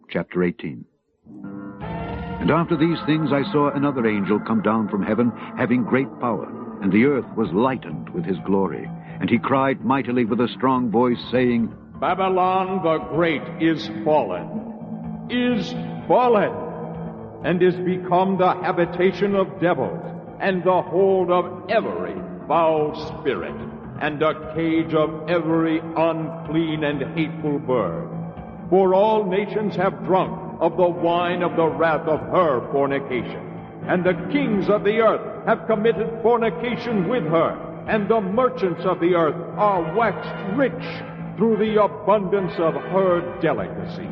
chapter 18. And after these things I saw another angel come down from heaven, having great power, and the earth was lightened with his glory. And he cried mightily with a strong voice, saying, Babylon the Great is fallen, and is become the habitation of devils, and the hold of every foul spirit, and a cage of every unclean and hateful bird. For all nations have drunk of the wine of the wrath of her fornication. And the kings of the earth have committed fornication with her, and the merchants of the earth are waxed rich through the abundance of her delicacy.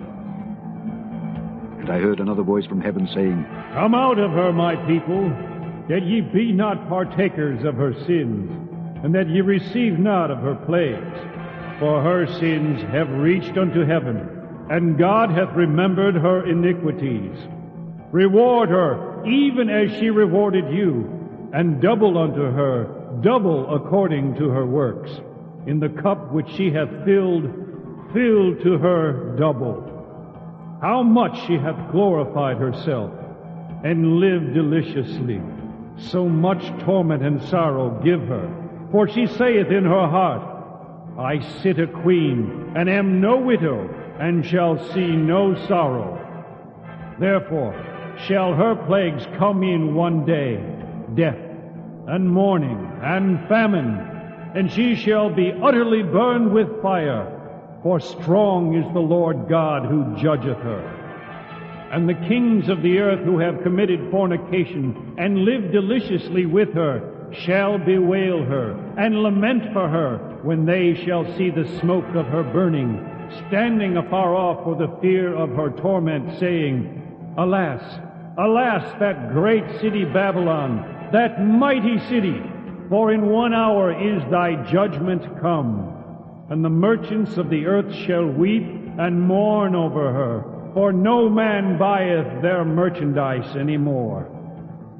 And I heard another voice from heaven saying, Come out of her, my people, that ye be not partakers of her sins, and that ye receive not of her plagues. For her sins have reached unto heaven, and God hath remembered her iniquities. Reward her, even as she rewarded you, and double unto her, double according to her works. In the cup which she hath filled, fill to her double. How much she hath glorified herself, and lived deliciously. So much torment and sorrow give her. For she saith in her heart, I sit a queen, and am no widow, and shall see no sorrow. Therefore shall her plagues come in one day, death, and mourning, and famine, and she shall be utterly burned with fire, for strong is the Lord God who judgeth her. And the kings of the earth who have committed fornication, and lived deliciously with her, shall bewail her, and lament for her, when they shall see the smoke of her burning, standing afar off for the fear of her torment, saying, Alas, alas, that great city Babylon, that mighty city, for in 1 hour is thy judgment come. And the merchants of the earth shall weep and mourn over her, for no man buyeth their merchandise any more.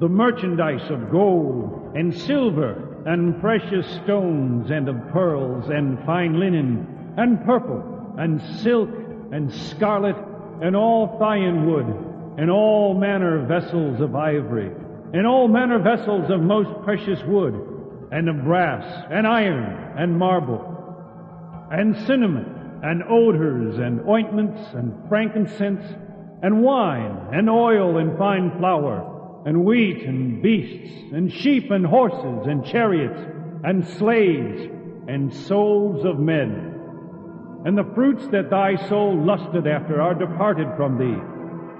The merchandise of gold and silver and precious stones and of pearls and fine linen and purple and silk and scarlet and all thyine wood and all manner vessels of ivory and all manner vessels of most precious wood and of brass and iron and marble and cinnamon and odors and ointments and frankincense and wine and oil and fine flour and wheat and beasts and sheep and horses and chariots and slaves and souls of men. And the fruits that thy soul lusted after are departed from thee,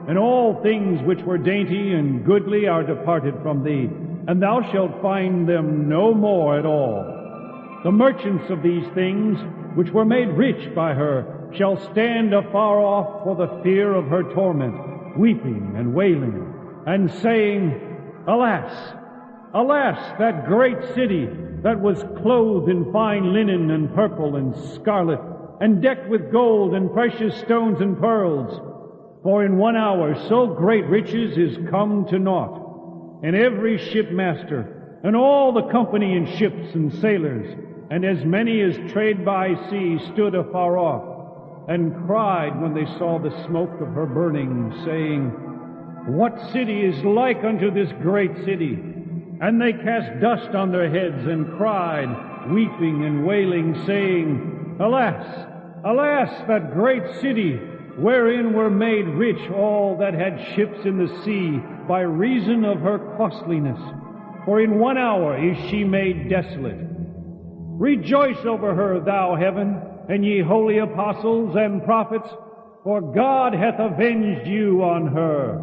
and all things which were dainty and goodly are departed from thee, and thou shalt find them no more at all. The merchants of these things, which were made rich by her, shall stand afar off for the fear of her torment, weeping and wailing, and saying, Alas, alas, that great city that was clothed in fine linen and purple and scarlet, and decked with gold and precious stones and pearls. For in 1 hour so great riches is come to naught. And every shipmaster, and all the company in ships and sailors, and as many as trade by sea, stood afar off, and cried when they saw the smoke of her burning, saying, What city is like unto this great city? And they cast dust on their heads, and cried, weeping and wailing, saying, Alas, alas, that great city, wherein were made rich all that had ships in the sea, by reason of her costliness. For in 1 hour is she made desolate. Rejoice over her, thou heaven, and ye holy apostles and prophets, for God hath avenged you on her.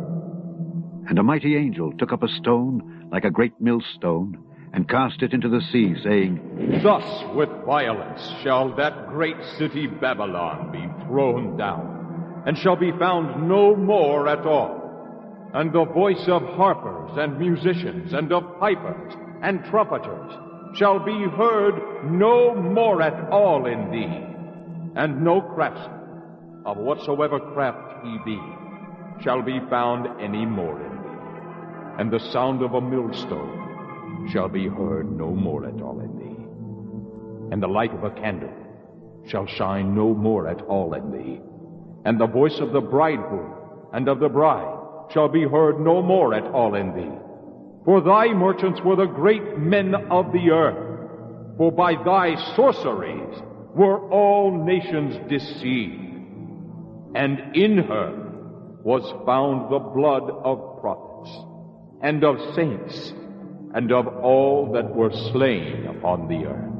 And a mighty angel took up a stone, like a great millstone, and cast it into the sea, saying, Thus with violence shall that great city Babylon be thrown down, and shall be found no more at all. And the voice of harpers and musicians and of pipers and trumpeters shall be heard no more at all in thee. And no craftsman, of whatsoever craft he be, shall be found any more in thee. And the sound of a millstone shall be heard no more at all in thee. And the light of a candle shall shine no more at all in thee. and the voice of the bridegroom and of the bride shall be heard no more at all in thee. For thy merchants were the great men of the earth, for by thy sorceries were all nations deceived. And in her was found the blood of prophets, and of saints, and of all that were slain upon the earth.